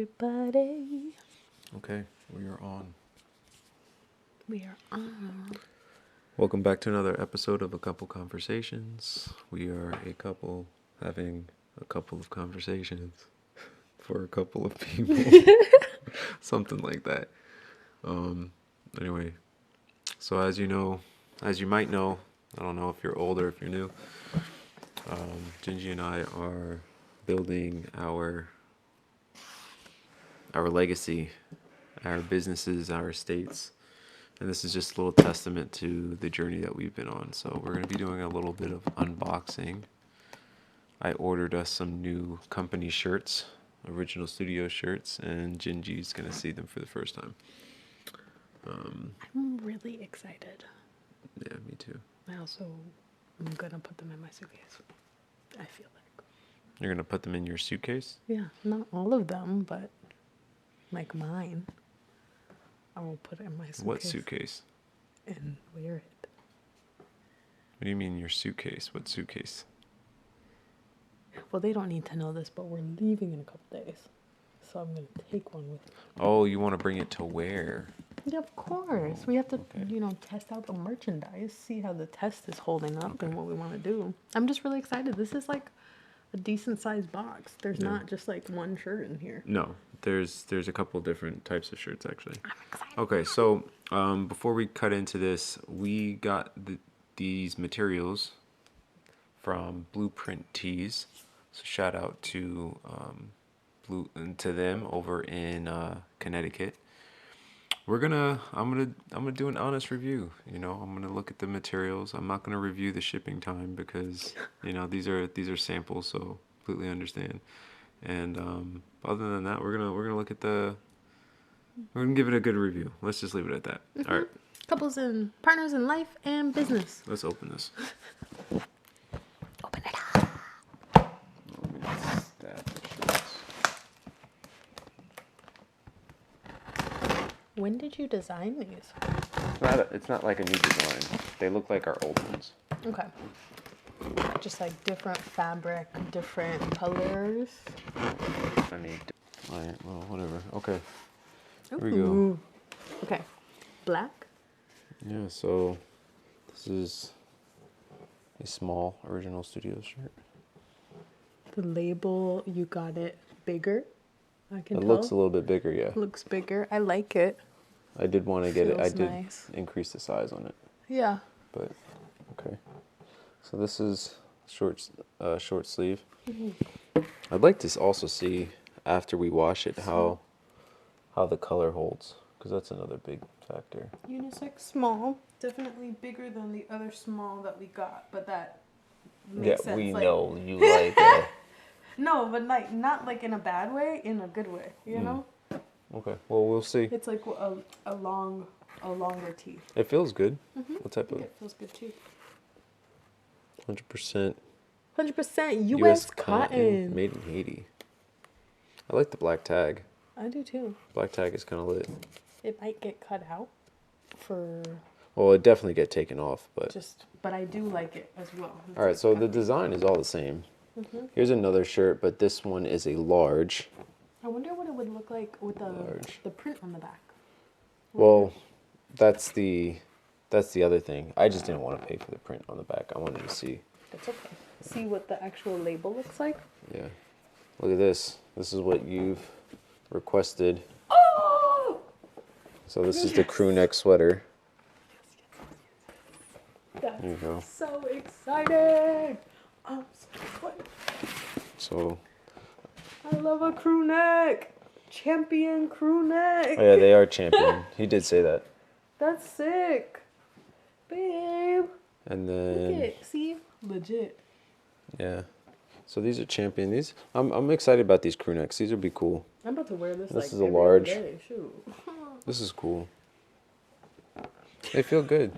everybody. Okay, we are on. We are on. Welcome back to another episode of A Couple Conversations. We are a couple having a couple of conversations for a couple of people. Something like that. Anyway, so as you might know, I don't know if you're old or if you're new, Gingy and I are building our legacy, our businesses, our estates. And this is just a little testament to the journey that we've been on. So we're going to be doing a little bit of unboxing. I ordered us some new company shirts, original studio shirts, and Gingy's going to see them for the first time. I'm really excited. Yeah, me too. I'm going to put them in my suitcase. I feel like. You're going to put them in your suitcase? Yeah, not all of them, but like mine. I will put it in my suitcase. What suitcase? And wear it. What do you mean your suitcase? What suitcase? Well, they don't need to know this, but we're leaving in a couple days. So I'm going to take one with me. Oh, you want to bring it to where? Yeah, of course. We have to, test out the merchandise, see how the test is holding up and what we want to do. I'm just really excited. This is like a decent sized box. There's not just like one shirt in here. No, there's a couple different types of shirts actually. I'm excited. Okay, so before we cut into this, we got these materials from Blueprint Tees. So shout out to them over in Connecticut. I'm gonna do an honest review. I'm gonna look at the materials. I'm not gonna review the shipping time because these are samples, so completely understand. And other than that, we're gonna look at we're gonna give it a good review. Let's just leave it at that. Mm-hmm. All right. Couples and partners in life and business. Let's open this. Open it up. When did you design these? It's not like a new design. They look like our old ones. Okay. Just like different fabric, different colors. All right, well, whatever. Okay. Here we Ooh. go. Okay. Black. Yeah, so this is a small original studio shirt. The label, you got it bigger. I can tell. It looks a little bit bigger, yeah. Looks bigger. I like it. I did want to get it. I did nice. increase the size on it. Yeah. But okay. So this is short sleeve. Mm-hmm. I'd like to also see after we wash it how the color holds, because that's another big factor. Unisex small, definitely bigger than the other small that we got, but that makes sense. We know you like it. No, but like not like in a bad way, in a good way, you know? Okay, well, we'll see. It's like a longer tee. It feels good. Mm-hmm. What type of? It feels good too. 100%. 100% U.S. cotton. Made in Haiti. I like the black tag. I do too. Black tag is kind of lit. It might get cut out for... Well, it definitely get taken off, but... But I do like it as well. All right, so the design is all the same. Mm-hmm. Here's another shirt, but this one is a large. I wonder what it would look like with the print on the back. Well, that's the other thing. I just didn't want to pay for the print on the back. I wanted to see. That's okay. See what the actual label looks like? Yeah. Look at this. This is what you've requested. Oh! So this is the crew neck sweater. That's there you go. So exciting! I'm so excited. So. I love a crew neck. Champion crew neck. Oh yeah, they are champion. He did say that. That's sick. Babe. And then... Look it. See? Legit. Yeah. So these are champion. I'm excited about these crew necks. These would be cool. I'm about to wear this. This like is a every large. other day. Shoot. This is cool. They feel good.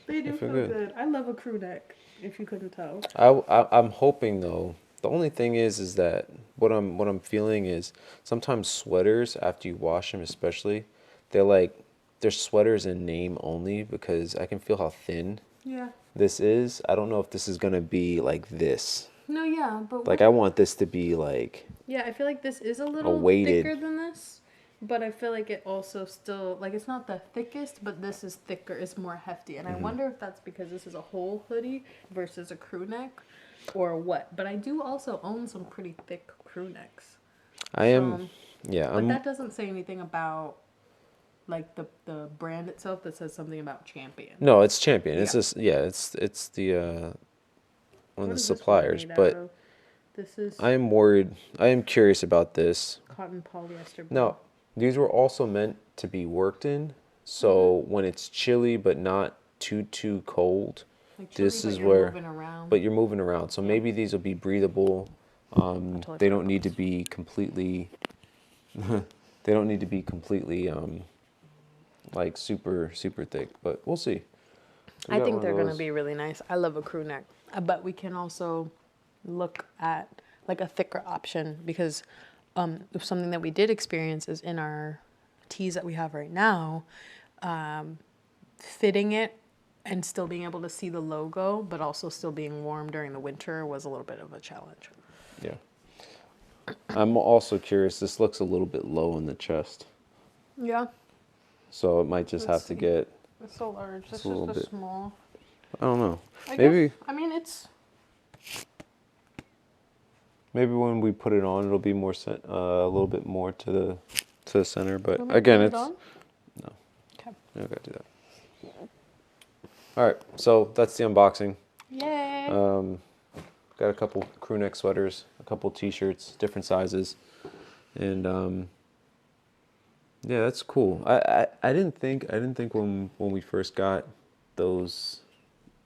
They do feel good. I love a crew neck, if you couldn't tell. I'm hoping though. The only thing is that what I'm feeling is sometimes sweaters, after you wash them especially, they're sweaters in name only, because I can feel how thin this is. I don't know if this is gonna be like this. No, yeah, but like I want this to be like Yeah, I feel like this is a a little weighted. thicker than this, but I feel like it also still, like, it's not the thickest, but this is thicker, it's more hefty. And I wonder if that's because this is a whole hoodie versus a crew neck or what. But I do also own some pretty thick crew necks. I am, So, yeah, but I'm. that doesn't say anything about, like, the brand itself. That says something about Champion. No, it's Champion. It's Yeah. just, yeah, it's the one of What the is this one suppliers. made out But of? This is I am worried. I am curious about this. cotton polyester blend. Now, these were also meant to be worked in. So when it's chilly but not too cold, Like chili, this but is you're where, moving around. but you're moving around. So Yeah. maybe these will be breathable. I totally They forgot don't need to about be completely. They don't need to be completely like super thick. But we'll see. So we I got think one of they're going to those. be really nice. I love a crew neck. But we can also look at like a thicker option because something that we did experience is in our tees that we have right now, fitting it and still being able to see the logo, but also still being warm during the winter was a little bit of a challenge. Yeah. I'm also curious. This looks a little bit low in the chest, Yeah. so it might just Let's have to see. get. It's so large. This a little is the bit. small. I don't know. I Maybe guess, I mean, it's... maybe when we put it on, it'll be more a little bit more to the center. But Want me to again, put it it's on? no. Okay. You don't gotta do that. All right, so that's the unboxing. Yay. Got a couple crew neck sweaters, a couple t-shirts, different sizes, and yeah, that's cool. I didn't think when we first got those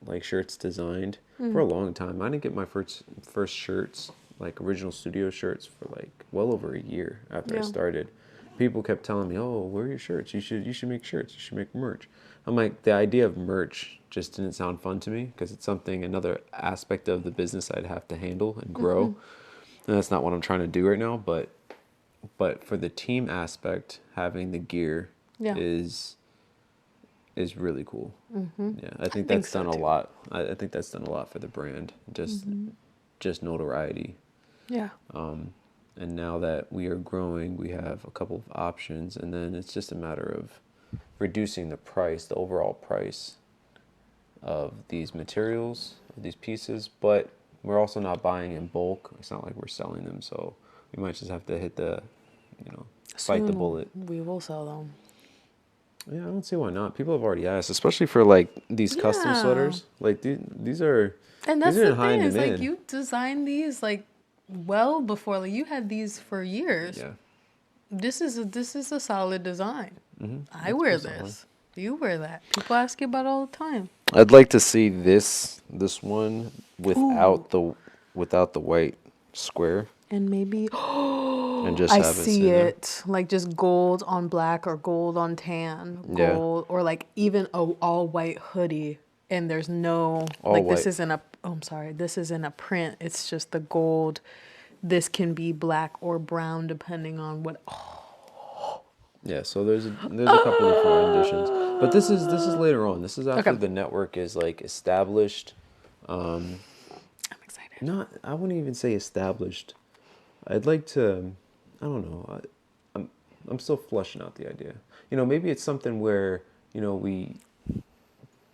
like shirts designed for a long time. I didn't get my first shirts, like original studio shirts, for like well over a year after I Yeah. started. People kept telling me, "Oh, where are your shirts? You should make shirts. You should make merch." I'm like, the idea of merch just didn't sound fun to me because it's another aspect of the business I'd have to handle and grow, and that's not what I'm trying to do right now. But for the team aspect, having the gear Yeah. is really cool. Yeah, I think think that's so done a too. lot. I think that's done a lot for the brand. Just notoriety. Yeah. And now that we are growing, we have a couple of options, and then it's just a matter of reducing the price, the overall price of these materials, of these pieces. But we're also not buying in bulk. It's not like we're selling them, so we might just have to hit the, bite the Soon bullet. we will sell them. Yeah, I don't see why not. People have already asked, especially for like these custom Yeah. sweaters. Like these are And these that's are the in high thing is like demand. you designed these like well before, like you had these for years. Yeah. This is a solid design. I It's wear pretty solid. this. You wear that. People ask you about it all the time. I'd like to see this one Ooh. without the white square And maybe and just I have it see sitting there. it like just gold on black or gold on tan, Yeah. gold or like even a all white hoodie and there's no All like this white. isn't a oh I'm sorry, this isn't a print. It's just the gold. This can be black or brown depending on what Yeah, so there's a couple different renditions. But this is later on. This is after Okay. the network is like established. I'm excited. Not I wouldn't even say established. I'd like to, I don't know. I'm still flushing out the idea. Maybe it's something where we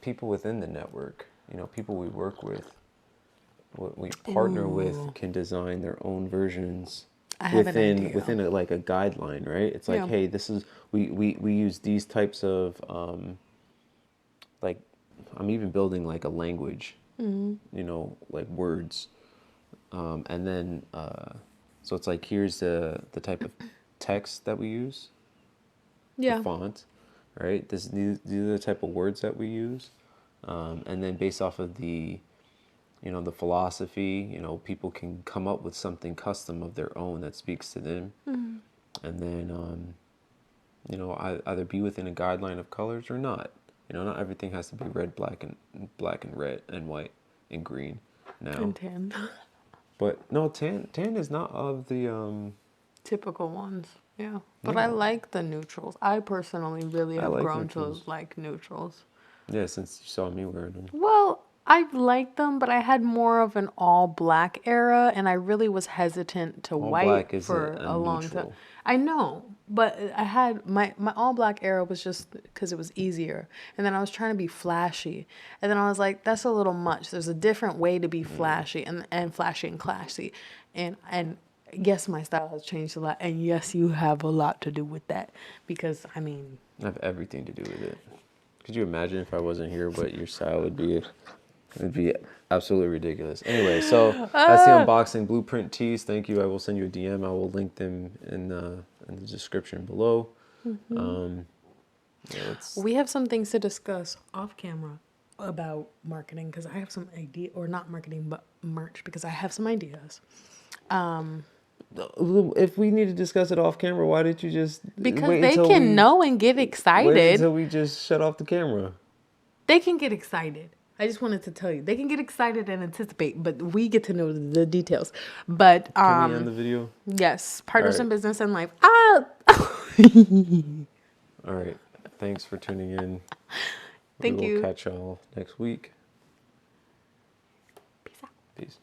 people within the network, people we work with, what we partner with, can design their own versions I have an idea. within like a guideline, right? It's like, Yeah. hey, this is we use these types of like I'm even building like a language, like words, and then so it's like here's the type of text that we use, Yeah. the font, right? These are the type of words that we use, and then based off of the philosophy, people can come up with something custom of their own that speaks to them, and then either be within a guideline of colors or not. Not everything has to be red, black, and red and white and green now. And tan. But no, tan is not of the Typical ones. Yeah. But No. I like the neutrals. I personally really I have like grown neutrals. to like neutrals. Yeah, since you saw me wearing them. Well, I like them, but I had more of an all black era, and I really was hesitant to All white black is for a a long time. neutral. I know, but I had my all black era was just because it was easier, and then I was trying to be flashy, and then I was like, that's a little much. There's a different way to be flashy and flashy and classy, and yes, my style has changed a lot, and yes, you have a lot to do with that because I mean, I have everything to do with it. Could you imagine if I wasn't here, what your style would be? It would be absolutely ridiculous. Anyway, so that's the unboxing Blueprint tees. Thank you. I will send you a DM. I will link them in the description below. Yeah, we have some things to discuss off camera about marketing because I have some idea, or not marketing, but merch because I have some ideas. if we need to discuss it off camera, why did you just Because they can know and get wait excited. until we just shut off the camera? They can get excited. I just wanted to tell you, they can get excited and anticipate, but we get to know the details. But Can we end the video? yes, All partners in right. business and life. Ah, All right. Thanks for tuning in. We thank will you. catch y'all next week. Peace out. Peace.